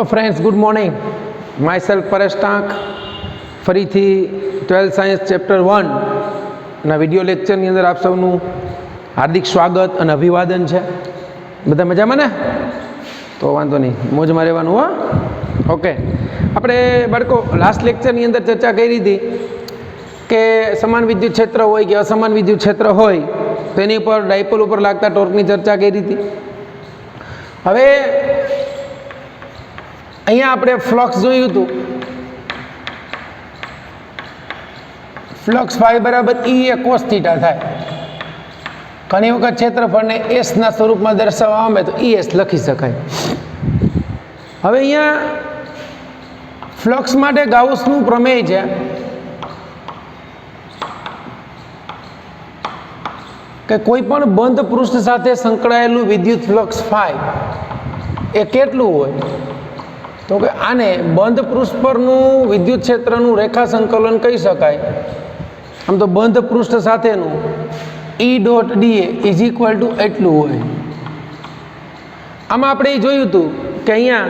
Hello friends, good morning. My self Paresh Tank ફરીથી 12th science chapter 1 ના video લેક્ચરની અંદર આપ સૌનું હાર્દિક સ્વાગત અને અભિવાદન છે. બધા મજામાં ને? તો વાંધો નહીં, મોજમાં રહેવાનું. હો ઓકે. આપણે બાળકો લાસ્ટ લેક્ચરની અંદર ચર્ચા કરી હતી કે સમાન વિદ્યુત ક્ષેત્ર હોય કે અસમાન વિદ્યુત ક્ષેત્ર હોય તો એની ઉપર ડાયપોલ ઉપર લાગતા ટોર્કની ચર્ચા કરી હતી. હવે અહીંયા આપણે ફ્લક્સ જોયું હતું. ફ્લક્સ ફાઈ બરાબર E એ કોસ થીટા થાય. ઘણી વખત ક્ષેત્રફળને એસના સ્વરૂપમાં દર્શાવવા આવે તો ES લખી શકાય. હવે અહીંયા ફ્લક્સ માટે ગાઉસનું પ્રમેય છે કે કોઈ પણ બંધ પૃષ્ઠ સાથે સંકળાયેલું વિદ્યુત ફ્લક્સ ફાઈ એ કેટલું હોય? તો કે આને બંધ પૃષ્ઠ પરનું વિદ્યુત ક્ષેત્રનું રેખા સંકલન કહી શકાય. આમ તો બંધ પૃષ્ઠ સાથેનું E dot dA is equal two એટલું હોય. આમાં આપણે એ જોયું હતું કે અહીંયા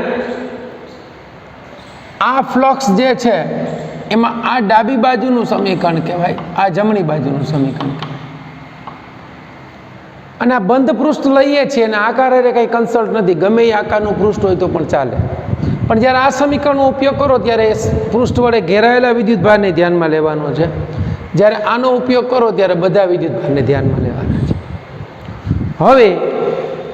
આ ફ્લક્સ જે છે એમાં આ ડાબી બાજુનું સમીકરણ કહેવાય, આ જમણી બાજુનું સમીકરણ કહેવાય. અને આ બંધ પૃષ્ઠ લઈએ છીએ અને આકાર કંઈ કન્સલ્ટ નથી, ગમે એ આકારનું પૃષ્ઠ હોય તો પણ ચાલે. પણ જ્યારે આ સમીકરણનો ઉપયોગ કરો ત્યારે પૃષ્ઠ વડે ઘેરાયેલા વિદ્યુત ભારને ધ્યાનમાં લેવાનો છે. જ્યારે આનો ઉપયોગ કરો ત્યારે બધા વિદ્યુત ભારને ધ્યાનમાં લેવાના છે. હવે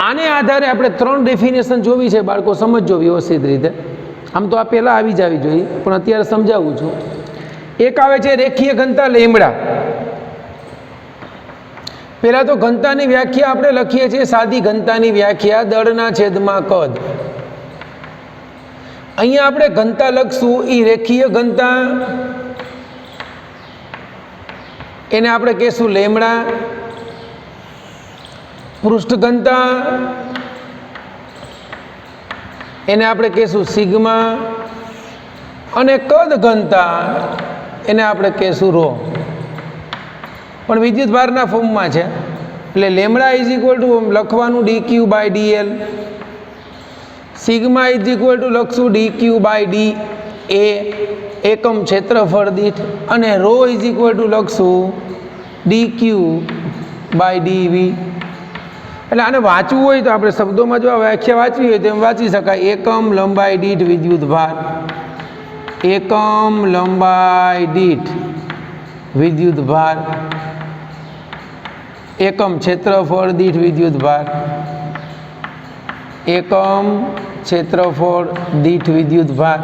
આને આધારે આપણે 3 ડેફિનેશન જોવી છે. બાળકો સમજજો વ્યવસ્થિત રીતે. આમ તો આ પહેલાં આવી જ આવી જોઈએ પણ અત્યારે સમજાવું છું. એક આવે છે રેખીય ઘનતા લેમડા. પહેલાં તો ઘનતાની વ્યાખ્યા આપણે લખીએ છીએ સાદી ઘનતાની વ્યાખ્યા દળના છેદમાં કદ. અહીંયા આપણે ઘનતા લખશું એ રેખીય ઘનતા, એને આપણે કહેશું લેમડા. પૃષ્ઠ ઘનતા એને આપણે કહેશું સિગ્મા, અને કદ ઘનતા એને આપણે કહેશું રો. પણ વિદ્યુત ભારના ફોર્મમાં છે એટલે લેમડા ઇઝ ઇક્વલ ટુ લખવાનું dq by dl, sigma is equal to લખશું dq બાય dA એકમ ક્ષેત્રફળ દીઠ, અને રો ઇઝ ઇક્વલ ટુ લખશું dq બાય dV. એટલે આને વાંચવું હોય તો આપણે શબ્દોમાં જો વ્યાખ્યા વાંચવી હોય તો એમ વાંચી શકાય. એકમ લંબાઈ દીઠ વિદ્યુત ભાર, એકમ લંબાઈ દીઠ વિદ્યુત ભાર, એકમ ક્ષેત્રફળ દીઠ વિદ્યુત ભાર, એકમ ક્ષેત્રફળ દીઠ વિદ્યુત ભાર.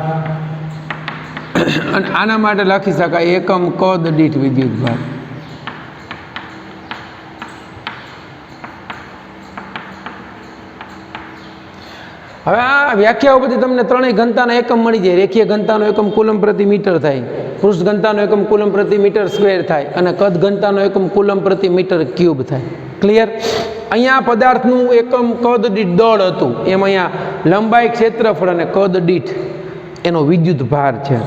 અને આના માટે લખી શકાય એકમ કદ દીઠ વિદ્યુત ભાર. હવે આ વ્યાખ્યાઓ બધી તમને ત્રણેય ઘનતાના એકમ મળી જાય. રેખીય ઘનતાનો એકમ કુલમ પ્રતિ મીટર થાય, પૃષ્ઠ ઘનતાનો એકમ કુલમ પ્રતિ મીટર સ્ક્વેર થાય, અને કદ ઘનતાનો એકમ કુલમ પ્રતિ મીટર ક્યુબ થાય. ક્લિયર? અહીંયા પદાર્થનું એકમ કદ દીઠ દળ હતું, એમ અહીંયા લંબાઈ ક્ષેત્રફળ અને કદ દીઠ એનો વિદ્યુત ભાર છે.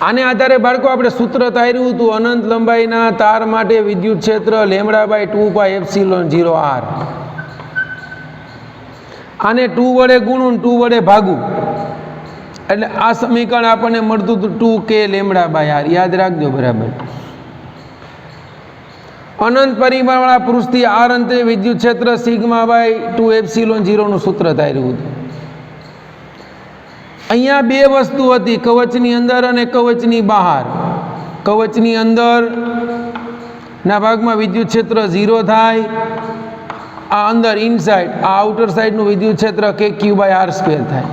આને આધારે બાળકો આપણે સૂત્ર તાર્યું હતું અનંત લંબાઈના તાર માટે વિદ્યુત ક્ષેત્ર લેમડા બાય 2πε0r. આને 2 વડે ગુણું 2 વડે ભાગું એટલે આ સમીકરણ આપણને મળતું હતું 2k લેમડા બાય r. યાદ રાખજો બરાબર. અનંત પરિમાણવાળા પૃષ્ઠથી r અંતરે વિદ્યુત ક્ષેત્ર સિગ્મા બાય 2ε0 નું સૂત્ર તાર્યું હતું. અહીંયા બે વસ્તુ હતી, કવચની અંદર અને કવચની બહાર. કવચની અંદર ના ભાગમાં વિદ્યુત ક્ષેત્ર 0 થાય, આ અંદર ઇનસાઇડ આ આઉટર સાઇડનું વિદ્યુત ક્ષેત્ર kq બાય r સ્ક્વેર થાય.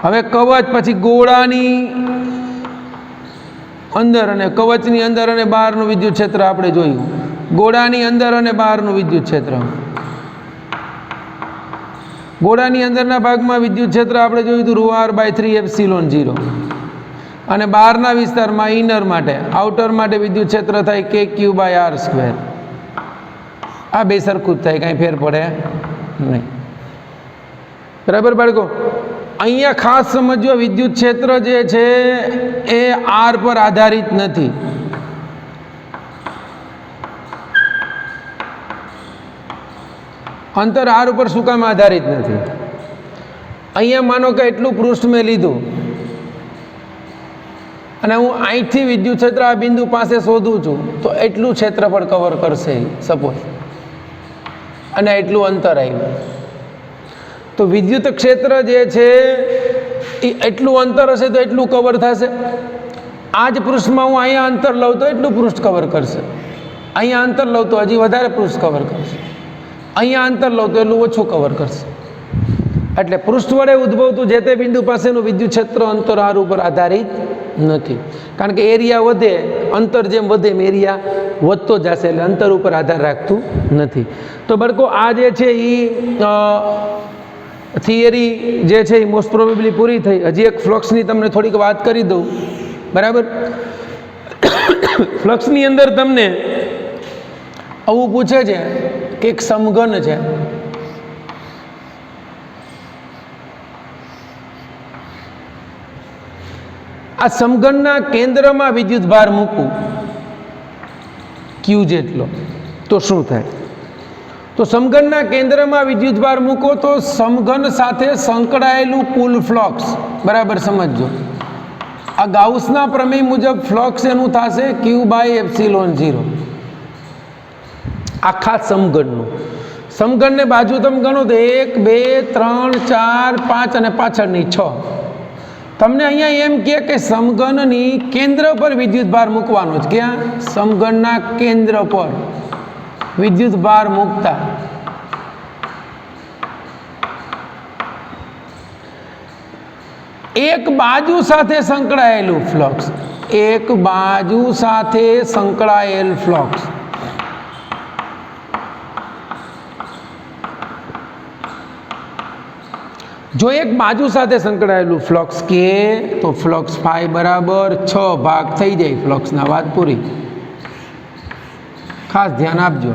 હવે કવચ પછી ગોળાની અંદર અને કવચની અંદર અને બહારનું વિદ્યુત ક્ષેત્ર આપણે જોયું. ગોળાની અંદર અને બહારનું વિદ્યુત ક્ષેત્ર. ગોળાની અંદરના ભાગમાં વિદ્યુત ક્ષેત્ર આપણે જોયું હતું ρr બાય 3ε0, અને બહારના વિસ્તારમાં ઇનર માટે આઉટર માટે વિદ્યુત ક્ષેત્ર થાય kq બાય r સ્ક્વેર. આ બે સરખું જ થાય, કાંઈ ફેર પડે નહીં. બરાબર બાળકો? અહીંયા ખાસ સમજો, વિદ્યુત ક્ષેત્ર જે છે એ r પર આધારિત નથી. અંતર r ઉપર શું કામ આધારિત નથી? અહીંયા માનો કે એટલું પૃષ્ઠ મેં લીધું અને હું અહીંથી વિદ્યુત ક્ષેત્ર આ બિંદુ પાસે શોધું છું તો એટલું ક્ષેત્રફળ કવર કરશે સપોઝ, અને એટલું અંતર આવ્યું તો વિદ્યુત ક્ષેત્ર જે છે એ એટલું અંતર હશે તો એટલું કવર થશે. આ જ પૃષ્ઠમાં હું અહીંયા અંતર લઉં તો એટલું પૃષ્ઠ કવર કરશે, અહીંયા અંતર લઉં તો હજી વધારે પૃષ્ઠ કવર કરશે, અહીંયા અંતર લઉં તો એટલું ઓછું કવર કરશે. એટલે પૃષ્ઠ વડે ઉદ્ભવતું જે તે બિંદુ પાસેનું વિદ્યુત ક્ષેત્ર અંતર આર ઉપર આધારિત નથી, કારણ કે એરિયા વધે, અંતર જેમ વધે એમ એરિયા વધતો જશે, એટલે અંતર ઉપર આધાર રાખતું નથી. તો બાળકો આ જે છે એ થિયરી જે છે એ મોસ્ટ પ્રોબેબલી પૂરી થઈ. હજી એક ફ્લક્સની તમને થોડીક વાત કરી દઉં, બરાબર. ફ્લક્સની અંદર તમને આવું પૂછે છે કે એક સમઘન છે, આ સમઘનના કેન્દ્રમાં વિદ્યુત ભાર મૂકું ક્યુ જેટલો તો શું થાય? તો સમઘનના કેન્દ્રમાં વિદ્યુત ભાર મૂકો તો સમઘન સાથે સંકળાયેલું કુલ ફ્લક્સ, બરાબર સમજજો, આ ગાઉસના પ્રમેય મુજબ ફ્લક્સ એનું થશે Q/ε0, આખા સમઘનનું. સમઘનને બાજુ તમે ગણો તો 1 2 3 4 5 અને પાછળની 6. તમને અહીંયા એમ કે સમઘનની કેન્દ્ર પર વિદ્યુત ભાર મૂકવાનો છે. ક્યાં? સમઘનના કેન્દ્ર પર વિદ્યુત ભાર મૂકતા એક બાજુ સાથે સંકળાયેલું ફ્લક્સ, એક બાજુ સાથે સંકળાયેલ ફ્લક્સ જો એક બાજુ સાથે સંકળાયેલું ફ્લક્સ કે તો ફ્લક્સ ફાઈ બરાબર 6 ભાગ થઈ જાય ફ્લક્સના. વાત પૂરી. ખાસ ધ્યાન આપજો.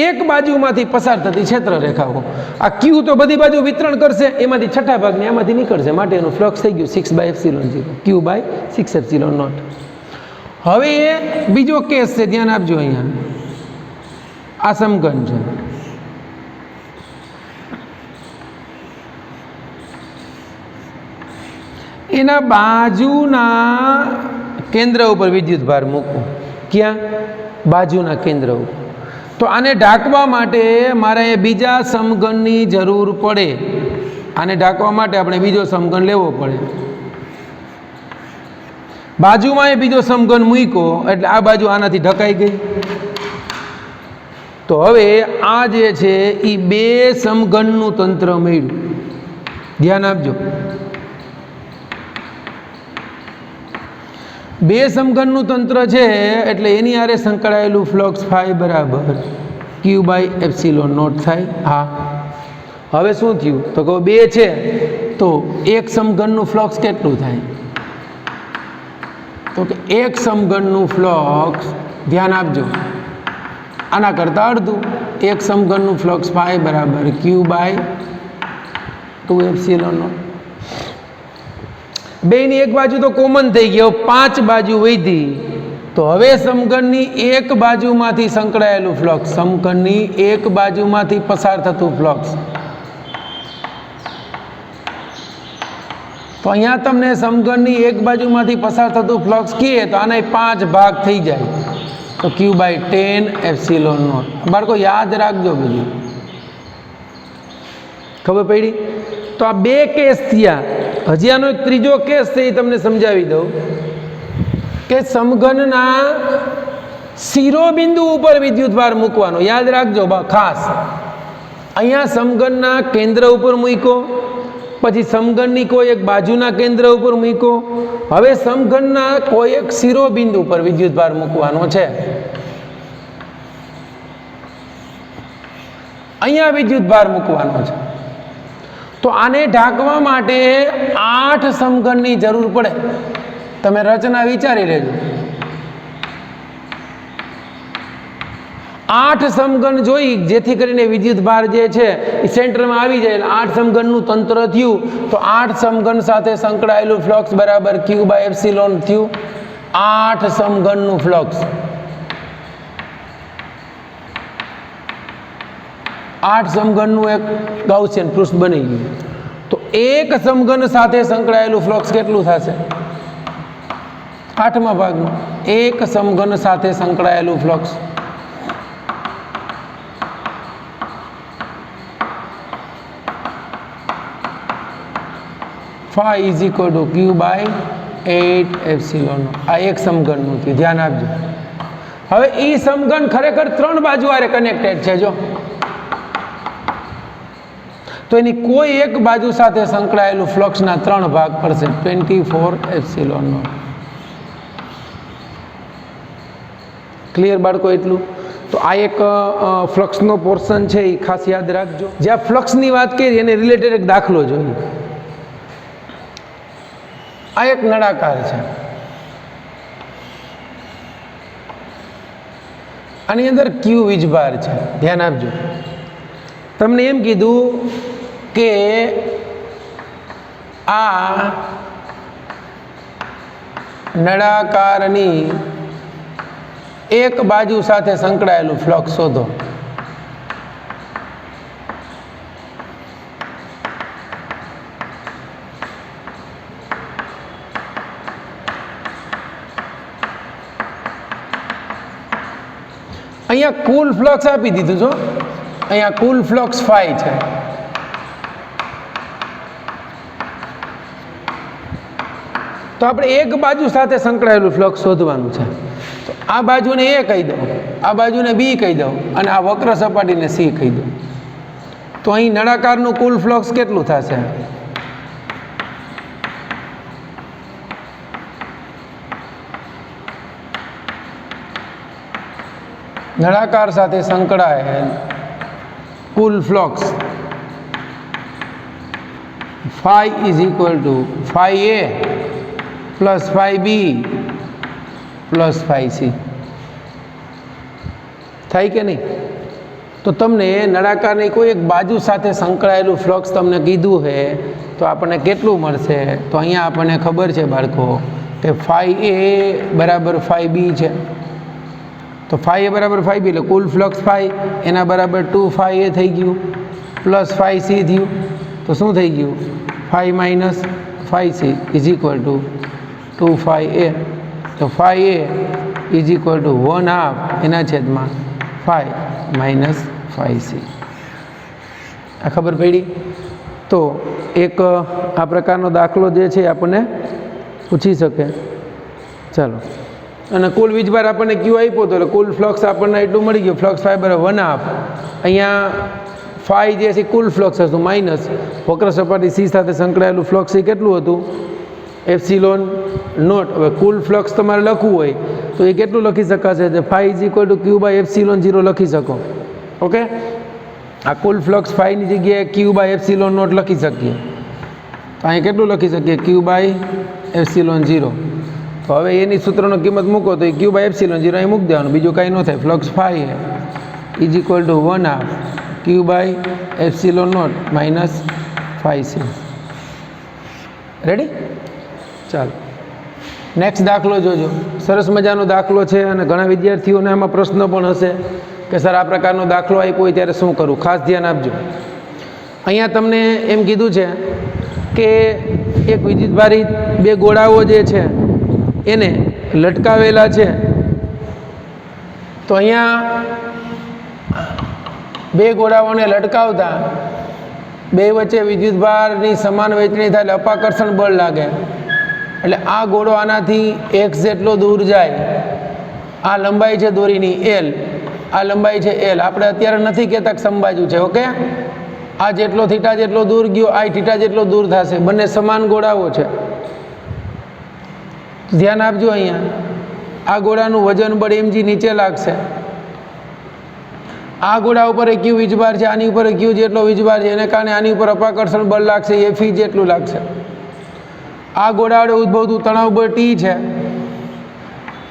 એક બાજુમાંથી પસાર થતી ક્ષેત્ર રેખાઓ, આ ક્યુ તો બધી બાજુ વિતરણ કરશે, એમાંથી છઠ્ઠા ભાગને એમાંથી નીકળશે, માટે એનું ફ્લક્સ થઈ ગયું 6/ε0, Q/6ε0. હવે એ બીજો કેસ છે, ધ્યાન આપજો. અહીંયા આ સમઘન છે, એના બાજુના કેન્દ્ર ઉપર વિદ્યુત ભાર મૂકવો. ક્યાં? બાજુના કેન્દ્ર ઉપર. તો આને ઢાંકવા માટે મારે બીજા સમઘનની જરૂર પડે. આને ઢાંકવા માટે આપણે બીજો સમઘન લેવો પડે. બાજુમાં એ બીજો સમઘન મૂક્યો એટલે આ બાજુ આનાથી ઢકાઈ ગઈ. તો હવે આ જે છે એ બે સમઘનનું તંત્ર મળ્યું. ધ્યાન આપજો. બે સમઘનનું તંત્ર છે એટલે એની આરે સંકળાયેલું ફ્લક્સ ફાઈ બરાબર Q/ε0 થાય. હા, હવે શું થયું? તો કહો બે છે તો એક સમઘનનું ફ્લક્સ કેટલું થાય? તો કે એક સમઘનનું ફ્લક્સ, ધ્યાન આપજો, આના કરતાં અડધું. એક સમઘનનું ફ્લક્સ ફાઈ બરાબર Q/2ε0. બેની એક બાજુ તો કોમન થઈ ગયો, 5 બાજુ વધી. તો હવે સમઘનની એક બાજુમાંથી સંકળાયેલું ફ્લક્સ, સમઘનની એક બાજુમાંથી પસાર થતું ફ્લક્સ, તો અહીંયા તમને સમઘનની એક બાજુમાંથી પસાર થતું ફ્લક્સ કહે તો આના 5 ભાગ થઈ જાય, તો Q/10ε0. બાળકો યાદ રાખજો, બધું ખબર પડી? તો આ બે કેસ થયા. હજી આનો એક ત્રીજો કેસ છે, એ તમને સમજાવી દઉં કે સમઘનના શિરોબિંદુ ઉપર વિદ્યુત ભાર મૂકવાનો. યાદ રાખજો ખાસ. અહીંયા સમઘનના કેન્દ્ર ઉપર મૂક્યો, પછી સમઘનની કોઈ એક બાજુના કેન્દ્ર ઉપર મૂક્યો, હવે સમઘનના કોઈ એક શિરોબિંદુ પર વિદ્યુત ભાર મૂકવાનો છે. અહીંયા વિદ્યુત ભાર મૂકવાનો છે. તો આને ઢાંકવા માટે 8 સમઘનની જરૂર પડે. તમે રચના વિચારી લેજો. 8 સમઘન જોઈ, જેથી કરીને વિદ્યુત ભાર જે છે એ સેન્ટરમાં આવી જાય. 8 સમઘનનું તંત્ર થયું તો 8 સમઘન સાથે સંકળાયેલું ફ્લક્સ બરાબર Q/ε થયું. 8 સમઘનનું ફ્લક્સ, 8 સમઘનનું એક ગાઉસિયન પૃષ્ઠ બની ગયું. એક સમઘન સાથે સંકળાયેલું ફ્લક્સ કેટલું થશે? 8મા ભાગનું. એક સમઘન સાથે સંકળાયેલું flux phi is equal to q by 8 epsilon. આ એક સમઘનનું થયું, ધ્યાન આપજો. હવે એ સમઘન ખરેખર 3 બાજુ આરે કનેક્ટેડ છે. જો તો એની કોઈ એક બાજુ સાથે સંકળાયેલું ફ્લક્સના 3 ભાગ પડશે, 24 એપ્સિલોન. ક્લિયર બાળકો? એટલું તો આ એક ફ્લક્સનો પોર્શન છે, એ ખાસ યાદ રાખજો. જ્યાં ફ્લક્સની વાત કરી એને રિલેટેડ એક દાખલો જોઈએ. આ એક નળાકાર છે, આની અંદર ક્યુ વીજભાર છે. ધ્યાન આપજો. તમને એમ કીધું કે આ નળાકારની એક બાજુ સાથે સંકળાયેલું ફ્લક્સ શોધો. અહીંયા કુલ ફ્લક્સ આપી દીધું છો. અહીંયા કુલ ફ્લક્સ phi છે. તો આપણે એક બાજુ સાથે સંકળાયેલું ફ્લક્સ શોધવાનું છે. તો આ બાજુને A કહી દઉં, આ બાજુને B કહી દઉં, અને આ વક્ર સપાટીને C કહી દઉં. તો અહીં નળાકારનું કુલ ફ્લક્સ કેટલું થશે? નળાકાર સાથે સંકળાયેલ કુલ flux phi is equal to phi A plus phi B plus phi C. થાય કે નહીં? તો તમને નળાકારની કોઈ એક બાજુ સાથે સંકળાયેલું ફ્લક્સ તમને કીધું છે, તો આપણને કેટલું મળશે? તો અહીંયા આપણને ખબર છે બાળકો કે phi A બરાબર phi B છે. તો phi A બરાબર phi B એટલે કુલ ફ્લક્સ phi એના બરાબર 2 phi A થઈ ગયું પ્લસ phi C થયું. તો શું થઈ ગયું? phi minus phi C is equal two 2 phi A. તો phi A is equal to 1/2 એના છેદમાં phi માઇનસ phi C. આ ખબર પડી? તો એક આ પ્રકારનો દાખલો જે છે આપણને પૂછી શકે. ચાલો, અને કુલ વીજભાર આપણને ક્યુ આપ્યો હતો, એટલે કુલ ફ્લક્સ આપણને એટલું મળી ગયું. ફ્લક્સ phi બરાબર 1/2. અહીંયા phi જે છે કુલ ફ્લક્સ હતું માઇનસ વક્ર સપાટી C સાથે સંકળાયેલું ફ્લક્સ એ કેટલું હતું? Epsilon naught. હવે કુલ ફ્લક્સ તમારે લખવું હોય તો એ કેટલું લખી શકાશે? phi is equal to q by epsilon 0 લખી શકો. ઓકે, આ કુલ ફ્લક્સ phi ની જગ્યાએ ક્યુ બાય એપ્સિલોન નોટ લખી શકીએ. તો અહીં કેટલું લખી શકીએ? ક્યુ બાય એપ્સિલોન 0. તો હવે એની સૂત્રનો કિંમત મૂકો તો એ ક્યુ બાય એપ્સિલોન 0 અહીં મૂકી દેવાનું, બીજું કાંઈ ન થાય. Flux phi is equal to 1/2 q by epsilon naught minus phi C. Ready? ચાલો, નેક્સ્ટ દાખલો જોજો. સરસ મજાનો દાખલો છે અને ઘણા વિદ્યાર્થીઓને આમાં પ્રશ્ન પણ હશે કે સર આ પ્રકારનો દાખલો આપ્યો હોય ત્યારે શું કરવું? ખાસ ધ્યાન આપજો. અહીંયા તમને એમ કીધું છે કે એક વિદ્યુતભારિત બે ગોળાઓ જે છે એને લટકાવેલા છે. તો અહીંયા બે ગોળાઓને લટકાવતા બે વચ્ચે વિદ્યુતભારની સમાન વહેંચણી થાય એટલે અપાકર્ષણ બળ લાગે. એટલે આ ગોળો આનાથી x જેટલો દૂર જાય. આ લંબાઈ છે દોરીની L, આ લંબાઈ છે L. આપણે અત્યારે નથી કહેતા કે સમબાજુ છે. ઓકે, આ જેટલો થીટા જેટલો દૂર ગયો, આ થીટા જેટલો દૂર થશે. બંને સમાન ગોળાઓ છે. ધ્યાન આપજો. અહીંયા આ ગોળાનું વજન બળ mg નીચે લાગશે. આ ગોળા ઉપર ક્યુ વીજભાર છે, આની ઉપર ક્યુ જેટલો વીજભાર છે, એને કારણે આની ઉપર અપાકર્ષણ બળ લાગશે, એ ફી જેટલું લાગશે. આ ગોળા વડે ઉદ્ભવતું તણાવ બળ T છે,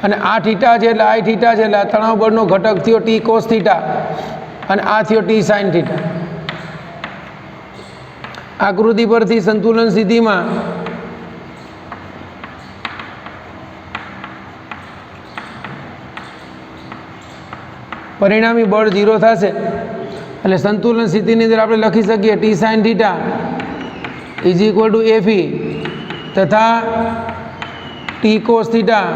અને આ થીટા છે એટલે આ થીટા છે, એટલે આ તણાવ બળનો ઘટક થયો T કોસ થીટા, અને આ થયો T સાઇન થીટા. આકૃતિ પરથી સંતુલન સ્થિતિમાં પરિણામી બળ 0 થશે. એટલે સંતુલન સ્થિતિની અંદર આપણે લખી શકીએ T sine theta is equal to F તથા T cos theta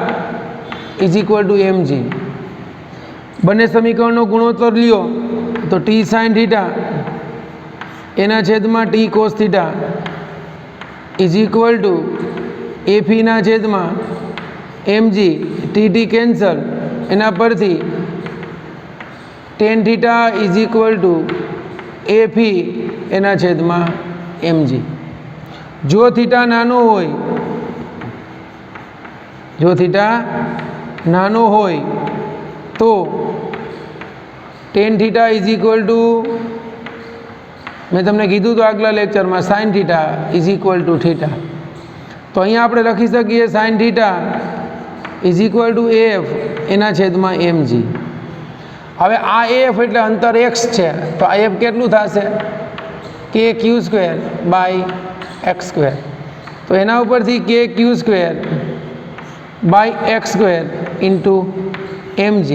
is equal to mg. બંને સમીકરણનો ગુણોત્તર લ્યો તો ટી સાઇન થીટા એના છેદમાં T cos theta is equal to એફીના છેદમાં mg. ટી કેન્સલ, એના પરથી tan theta is equal to એફી એના છેદમાં mg. જો થીટા નાનો હોય, જો થીટા નાનો હોય તો ten theta is equal two, મેં તમને કીધું તો આગલા લેક્ચરમાં, sign theta is equal two theta. તો અહીંયા આપણે લખી શકીએ sign theta is equal to F એના છેદમાં mg. હવે આ એફ એટલે અંતર x છે, તો આ એફ કેટલું થશે? K Q square by X square. તો એના ઉપરથી K Q square by X square into mg.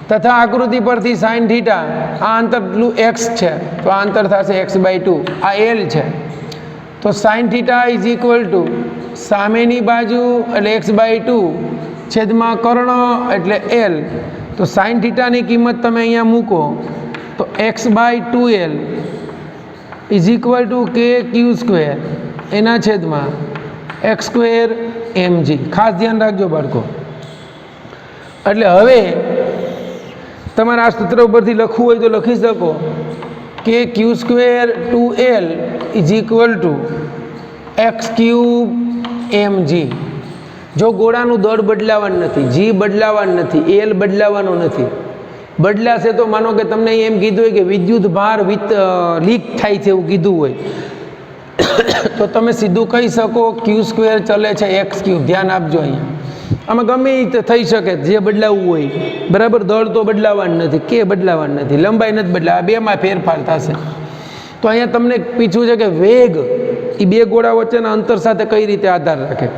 તથા આકૃતિ પરથી સાઇન થીટા, આ અંતર એટલું x છે તો આ અંતર થશે x/2, આ l છે. તો sign theta is equal two સામેની બાજુ એટલે x/2 છેદમાં કર્ણ એટલે l. તો સાઇન થીટાની કિંમત તમે અહીંયા મૂકો તો x/2l ઇઝ ઇક્વલ ટુ કે ક્યુ સ્ક્વેર એના છેદમાં એક્સ સ્ક્વેર mg. ખાસ ધ્યાન રાખજો બાળકો. એટલે હવે તમારે આ સૂત્ર ઉપરથી લખવું હોય તો લખી શકો K Q square 2l is equal to X cube mg. જો ગોળાનું દળ બદલાવાનું નથી, જી બદલાવાનું નથી, એલ બદલાવાનો નથી. બદલાશે તો માનો કે તમને એમ કીધું હોય કે વિદ્યુત ભાર લીક થાય છે એવું કીધું હોય તો તમે સીધું કહી શકો ક્યુ સ્ક્વેર ચલે છે એક્સ ક્યુબ. ધ્યાન આપજો અહીંયા, આમાં ગમે તે થઈ શકે જે બદલાવવું હોય, બરાબર. દળ તો બદલાવાનું નથી, કે બદલાવાનું નથી, લંબાઈ નથી બદલાવા, બેમાં ફેરફાર થશે. તો અહીંયા તમને પૂછ્યું છે કે વેગ એ બે ગોળા વચ્ચેના અંતર સાથે કઈ રીતે આધાર રાખે.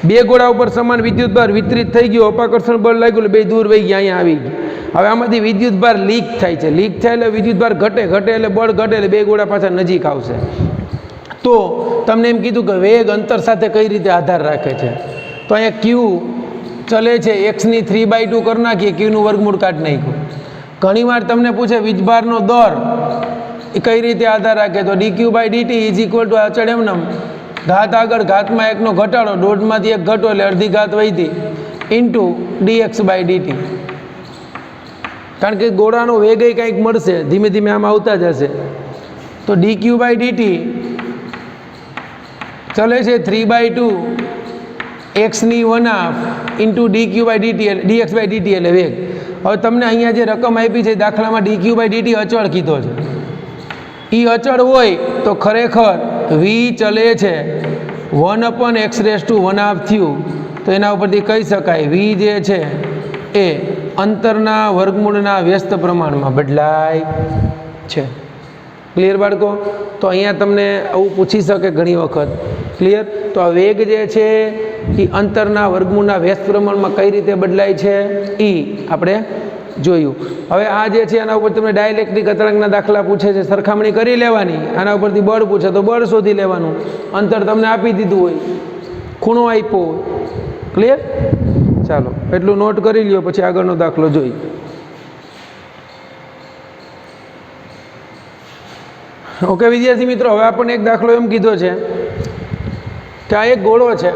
બે ગોળા ઉપર સમાન વિદ્યુત ભાર વિતરિત થઈ ગયો, અપાકર્ષણ બળ લાગ્યું એટલે બે દૂર વહી ગયા, અહીંયા આવી ગયું. હવે આમાંથી વિદ્યુત ભાર લીક થાય છે, લીક થાય એટલે વિદ્યુત ભાર ઘટે, ઘટે એટલે બળ ઘટે એટલે બે ગોળા પાછા નજીક આવશે. તો તમને એમ કીધું કે વેગ અંતર સાથે કઈ રીતે આધાર રાખે છે. તો અહીંયા ક્યુ ચલે છે એક્સની 3/2 કરી નાખીએ, ક્યુનું વર્ગમૂળ કાઢી નાખ્યું. ઘણીવાર તમને પૂછે વીજભારનો દર એ કઈ રીતે આધાર રાખે, તો dq/dt ઇઝ ઇક્વલ ટુ અચળ એમનેમ ઘાત આગળ ઘાતમાં એકનો ઘટાડો, દોઢમાંથી એક ઘટો એટલે અડધી ઘાત વધી ઇન્ટુ dx/dt. કારણ કે ગોળાનો વેગ કંઈક મળશે, ધીમે ધીમે આમ આવતા જશે. તો dq/dt ચલે છે 3/2 એક્સની 1/2 ઇન્ટુ dq/dt dx/dt એટલે વેગ. હવે તમને અહીંયા જે રકમ આપી છે દાખલામાં dq/dt અચળ કીધો છે. એ અચળ હોય તો ખરેખર v ચલે છે 1/x⁻1/2 થયું, તો એના ઉપરથી કહી શકાય v જે છે એ અંતરના વર્ગમૂળના વ્યસ્ત પ્રમાણમાં બદલાય છે. ક્લિયર બાળકો? તો અહીંયા તમને આવું પૂછી શકે ઘણી વખત. ક્લિયર? તો આ વેગ જે છે એ અંતરના વર્ગમૂળના વ્યસ્ત પ્રમાણમાં કઈ રીતે બદલાય છે એ આપણે જોયું. હવે આ જે છે આના ઉપર તમને ડાયલેક્ટ્રિક અતરંગના દાખલા પૂછે છે, સરખામણી કરી લેવાની. આના ઉપરથી બળ પૂછે તો બળ શોધી લેવાનું. અંતર તમને આપી દીધું હોય, ખૂણો આપ્યો હોય. ક્લિયર? ચાલો એટલું નોટ કરી લ્યો, પછી આગળનો દાખલો જોઈ. ઓકે વિદ્યાર્થી મિત્રો, હવે આપણને એક દાખલો એમ કીધો છે કે આ એક ગોળો છે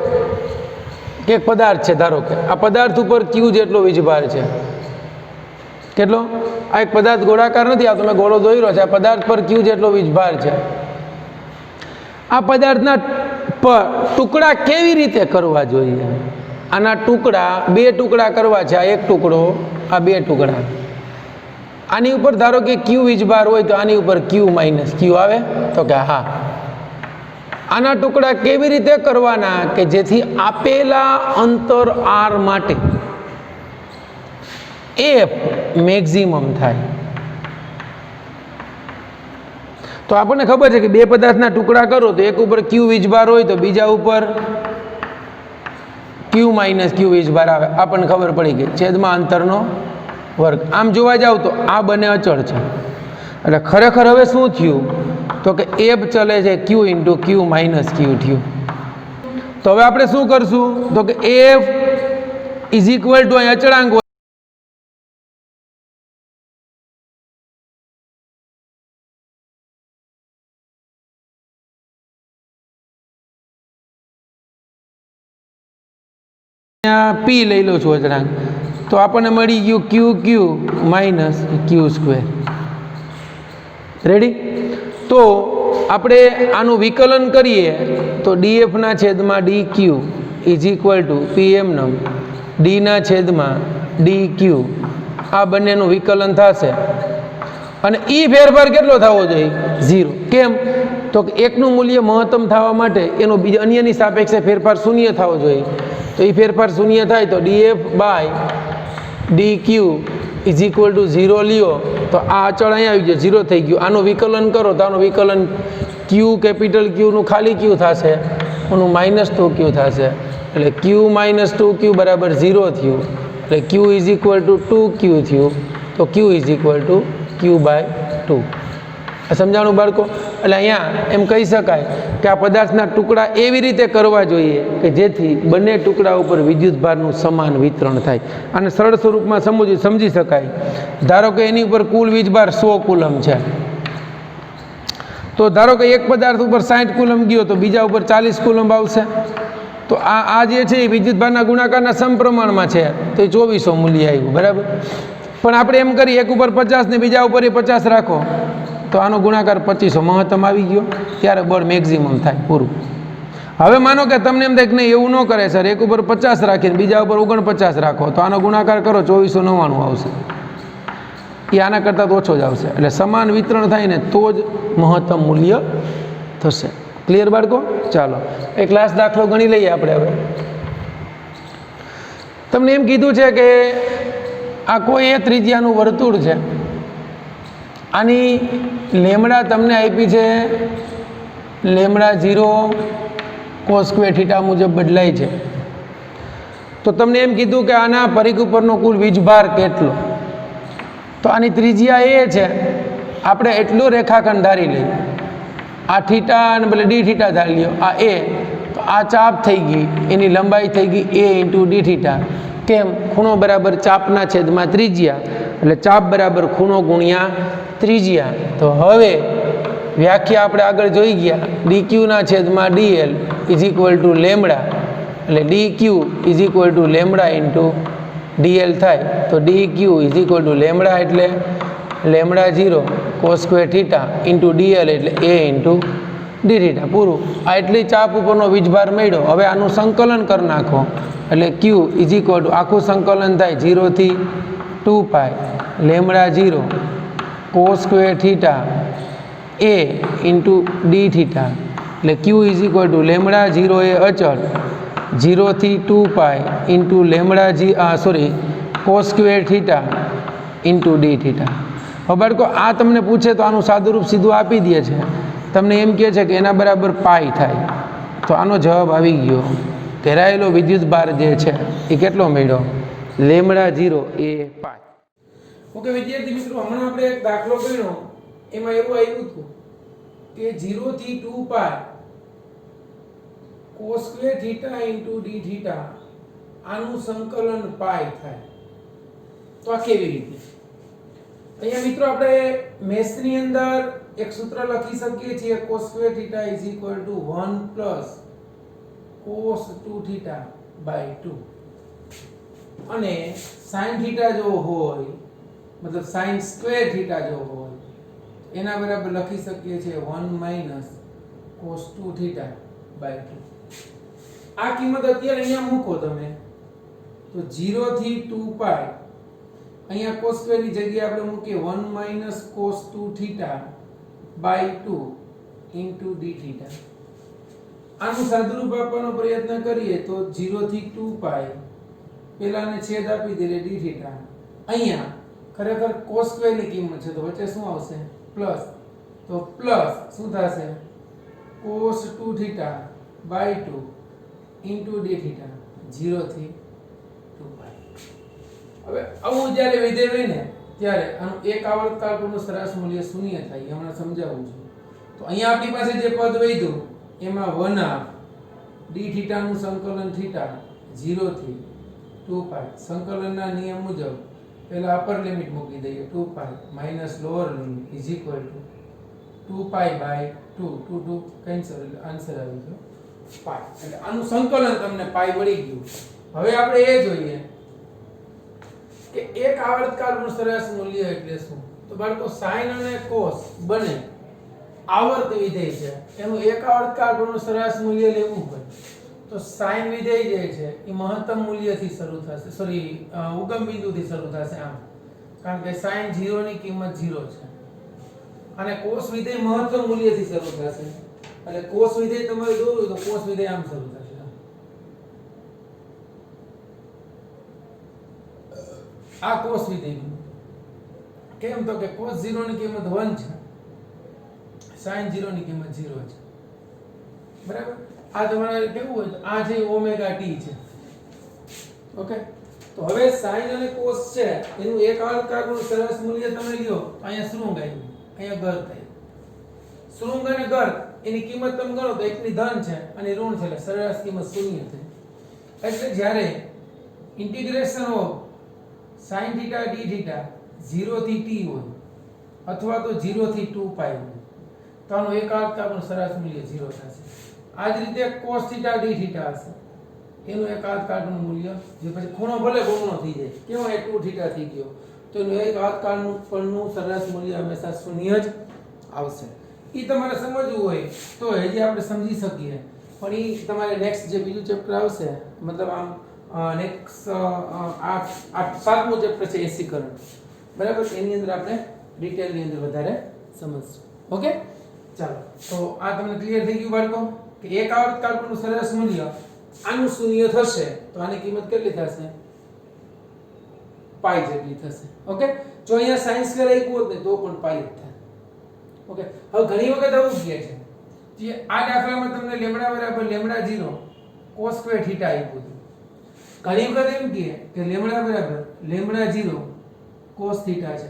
કે એક પદાર્થ છે. ધારો કે આ પદાર્થ ઉપર ક્યુ જેટલો વીજભાર છે. કેટલો? આ એક પદાર્થ ગોળાકાર નથી, આ તમે ગોળો દોર્યો છે, આ પદાર્થ પર ક્યુ જેટલો વીજભાર છે. આ પદાર્થના ટુકડા કેવી રીતે કરવા જોઈએ? આના ટુકડા બે ટુકડા કરવા છે. આ એક ટુકડો, આ બે ટુકડા. આની ઉપર ધારો કે ક્યુ વીજભાર હોય તો આની ઉપર ક્યુ માઇનસ ક્યુ આવે, તો કે હા. આના ટુકડા કેવી રીતે કરવાના કે જેથી આપેલા અંતર r માટે F મેક્સિમમ થાય. તો આપણને ખબર છે કે બે પદાર્થના ટુકડા કરો તો એક ઉપર ક્યુ વીજભાર હોય તો બીજા ઉપર ક્યુ માઇનસ ક્યુ વીજભાર આવે. આપણને ખબર પડી ગઈ, છેદમાં અંતરનો વર્ગ. આમ જોવા જાવ તો આ બંને અચળ છે. એટલે ખરેખર હવે શું થયું તો કે એફ ચલે છે ક્યુ ઇન્ટુ ક્યુ માઇનસ ક્યુ થયું. તો હવે આપણે શું કરશું તો કે એફ ઇઝ ઇક્વલ ટુ અહીં અચળાંક પી લઈ લો છું અચળાંક, તો આપણને મળી ગયું Q Q minus Q square. Ready? તો આપણે આનું વિકલન કરીએ તો ડીએફના છેદમાં D Q is equal to P M નમ ડીના છેદમાં ડી ક્યુ, આ બંનેનું વિકલન થશે. અને એ ફેરફાર કેટલો થવો જોઈએ? 0. કેમ? તો કે એકનું મૂલ્ય મહત્તમ થવા માટે એનો બીજા અન્યની સાપેક્ષે ફેરફાર શૂન્ય થવો જોઈએ. તો એ ફેરફાર શૂન્ય થાય તો df by d Q is equal to 0 લ્યો તો આ અચળ અહીંયા આવી જાય 0 થઈ ગયું. આનું વિકલન કરો તો આનું વિકલન ક્યુ કેપિટલ ક્યુનું ખાલી ક્યુ થશે, એનું -2q થશે. એટલે ક્યુ -2q બરાબર 0 થયું. એટલે Q is equal two 2q થયું. તો ક્યુ ઇઝ ઇક્વલ ટુ q/2. સમજાણું બાળકો? એટલે અહીંયા એમ કહી શકાય કે આ પદાર્થના ટુકડા એવી રીતે કરવા જોઈએ કે જેથી બંને ટુકડા ઉપર વિદ્યુતભારનું સમાન વિતરણ થાય. અને સરળ સ્વરૂપમાં સમજી શકાય. ધારો કે એની ઉપર કુલ વીજભાર 100 કુલમ છે, તો ધારો કે એક પદાર્થ ઉપર 60 કુલમ ગયો તો બીજા ઉપર 40 કુલમ આવશે. તો આ જે છે એ વિદ્યુતભારના ગુણાકારના સમપ્રમાણમાં છે, તો એ 2400 મૂલ્ય આવ્યું. બરાબર? પણ આપણે એમ કરીએ એક ઉપર 50 ને બીજા ઉપર 50 રાખો તો આનો ગુણાકાર 2500 મહત્તમ આવી ગયો, ત્યારે બળ મેક્સિમમ થાય. પૂરું. હવે માનો કે તમને એમ થાય કે નહીં એવું ન કરે સર, એક ઉપર 50 રાખીને બીજા ઉપર 49 રાખો તો આનો ગુણાકાર કરો 2499 આવશે. એ આના કરતાં તો ઓછો જ આવશે. એટલે સમાન વિતરણ થાય ને તો જ મહત્તમ મૂલ્ય થશે. ક્લિયર બાળકો? ચાલો એક ક્લાસ દાખલો ગણી લઈએ આપણે. હવે તમને એમ કીધું છે કે આ કોઈ એ ત્રિજ્યાનું વર્તુળ છે, આની લેમડા તમને આપી છે λ0 cos સ્ક્વેર થીટા મુજબ બદલાય છે. તો તમને એમ કીધું કે આના પરિઘ ઉપરનો કુલ વીજભાર કેટલો? તો આની ત્રિજ્યા એ છે, આપણે એટલો રેખાખંડ ધારી લઈએ. આ થીટા અને બદલે ડી થીટા ધારી લ્યો, આ એ, તો આ ચાપ થઈ ગઈ, એની લંબાઈ થઈ ગઈ a ઇન્ટુ ડી થીટા. કેમ? ખૂણો બરાબર ચાપના છેદમાં ત્રિજ્યા, એટલે ચાપ બરાબર ખૂણો ગુણ્યા ત્રિજ્યા. તો હવે વ્યાખ્યા આપણે આગળ જોઈ ગયા, ડી ક્યુના છેદમાં DL is equal to lambda, એટલે D Q is equal to lambda into DL થાય. તો D Q is equal to lambda એટલે λ0 cos square theta into DL એટલે a ઇન્ટુ ડી થીટા. પૂરું. આ એટલી ચાપ ઉપરનો વીજભાર મળ્યો. હવે આનું સંકલન કરી નાખો એટલે ક્યુ ઇઝ ઇક્વલ ટુ આખું સંકલન થાય 0 થી 2π λ0 cos square theta a into D theta. એટલે ક્યુ ઇઝ ઇક્વલ ટુ λ0 એ અચળ 0 થી 2π into cos square theta into D theta. હવે બાળકો આ તમને પૂછે તો આનું સાદુરૂપ સીધું આપી દે છે. તમને એમ કહે છે કે એના બરાબર પાઈ થાય, તો આનો જવાબ આવી ગયો. ઘેરાયેલો વિદ્યુતભાર જે છે એ કેટલો મળ્યો? λ0 એ પાઈ. ઓકે વિદ્યાર્થી મિત્રો, હમણાં આપણે એક દાખલો ગણ્યો, એમાં એવું આવ્યું હતું કે 0 થી 2π cos square theta into D theta આનું સંકલન પાઈ થાય. તો આ કેવી રીતે? અહીંયા મિત્રો આપણે મેથ્સની અંદર એક સૂત્ર લખી શકીએ છીએ, cos square theta is equal to 1 plus cos 2 theta by 2. અને sin થીટા જો હોય, મતલબ sin સ્ક્વેર થીટા જો હોય, એના બરાબર લખી શકીએ છીએ 1 માઈનસ cos 2 થીટા બાય 2. આ કિંમત અત્યારે અહીંયા મૂકો તમે તો 0 થી 2π, અહીંયા cos સ્ક્વેર ની જગ્યાએ આપણે મૂકીએ 1 minus cos 2 theta by 2 into D theta. આનું સાદુરૂપ આપવાનો પ્રયત્ન કરીએ તો 0 થી 2π, પેલાને છેદ આપી દઈએ ડી થીટા. અહીંયા ખરેખર cos સ્ક્વેર ની કિંમત છે તો વચ્ચે શું આવશે? પ્લસ. તો પ્લસ શું થશે? cos 2 theta by 2 into D theta 0 થી 2π. હવે આવું જ્યારે વિધેય હોય ને ત્યારે આનું એક આવર્તકાળ પરનું સરેરાશ મૂલ્ય શૂન્ય થાય. હમણાં સમજાવું છું. તો અહીંયા આપણી પાસે જે પદ વધ્યું એમાં 1/2 d થીટા નું સંકલન થીટા 0 થી 2π સંકલનના નિયમ મુજબ પહેલા અપર લિમિટ મૂકી દઈએ 2π minus lower limit is equal to 2π by 2 2 cancel એટલે આન્સર આવી ગયો પાઈ એટલે આનું સંકલન તમને પાઈ મળી ગયું હવે આપણે એ જોઈએ કે એક આવર્તકાળનું સરેરાશ મૂલ્ય એટલે શું તો બાળકો sin અને cos બને આવર્ત વિધેય છે એનું એક આવર્તકાળનું સરેરાશ મૂલ્ય લેવું હોય તો sin વિધેય જે છે એ મહત્તમ મૂલ્યથી શરૂ થશે સોરી ઉગમ બિંદુથી શરૂ થશે આમ કારણ કે sin 0 ની કિંમત 0 છે અને cos વિધેય મહત્તમ મૂલ્યથી શરૂ થશે એટલે cos વિધેય તમારે દોરવું તો cos વિધેય આમ શરૂ થશે આ cos વિધેય કેમ તો કે cos 0 ની કિંમત 1 છે sin 0 ની કિંમત 0 છે બરાબર આ તમારે કેવું હોય તો આ છે ઓમેગા t છે ઓકે તો હવે sin અને cos છે એનું એક આવર્તકાળનું સરેરાશ મૂલ્ય તમે લ્યો અહીંયા શૃંગ આવ્યું અહીંયા ઘર થાય શૃંગ અને ઘર એની કિંમત તમે ગણો તો એકની ધન છે અને ઋણ છે એટલે સરેરાશ કિંમત 0 થાય એટલે જ્યારે ઇન્ટિગ્રેશન ઓફ sin θ d θ 0 થી t હોય અથવા તો 0 થી 2π હોય તો આનું એક આવર્તકાળનું સરેરાશ મૂલ્ય 0 થશે આ જ રીતે cos θ d θ હશે એનું એક આવર્તકાળનું મૂલ્ય જે પછી ખૂણો ભલે બમણો થઈ જાય કેવો એ 2θ થઈ ગયો તો એનું એક આવર્તકાળનું પરનું સરેરાશ મૂલ્ય હંમેશા 0 જ આવશે ઈ તમારે સમજવું હોય તો હજી આપણે સમજી શકીએ પણ ઈ તમારે નેક્સ્ટ જે બીજું ચેપ્ટર આવશે મતલબ આમ નેક્સ્ટ આ સાતમું ચેપ્ટર છે એસીકરણ બરાબર એની અંદર આપણે ડિટેલની અંદર વધારે સમજશું ઓકે ચાલો તો આ તમને ક્લિયર થઈ ગયું બાળકો કે એક આવર્તકાળનું સરેરાશ મૂલ્ય આનું 0 થશે તો આની કિંમત કેટલી થશે પાઈ જેટલી થશે ઓકે જો અહીંયા sin સ્ક્વેર આપ્યું હોત ને તો પણ પાઈ જ થાય ઓકે હવે ઘણી વખત આવું કહે છે જે આ દાખલામાં તમને લેમ્ડા બરાબર લેમ્ડા 0 cos સ્ક્વેર થીટા આપ્યું હતું ઘણી વખત એમ કહે કે લેમ્ડા બરાબર લેમ્ડા 0 cos થીટા છે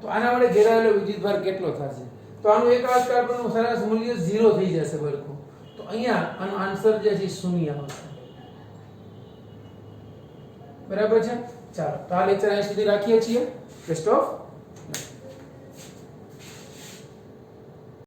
તો આના વડે ઘેરાયેલો વિદ્યુતભાર કેટલો થશે તો આનું એક આવર્તકાળનું સરેરાશ મૂલ્ય 0 થઈ જશે બરાબર તો અહીંયા આનો આન્સર જે છે 0 આવશે બરાબર છે ચાલો તો આ લેક્ચર અહીં સુધી રાખીએ છીએ બેસ્ટ ઓફ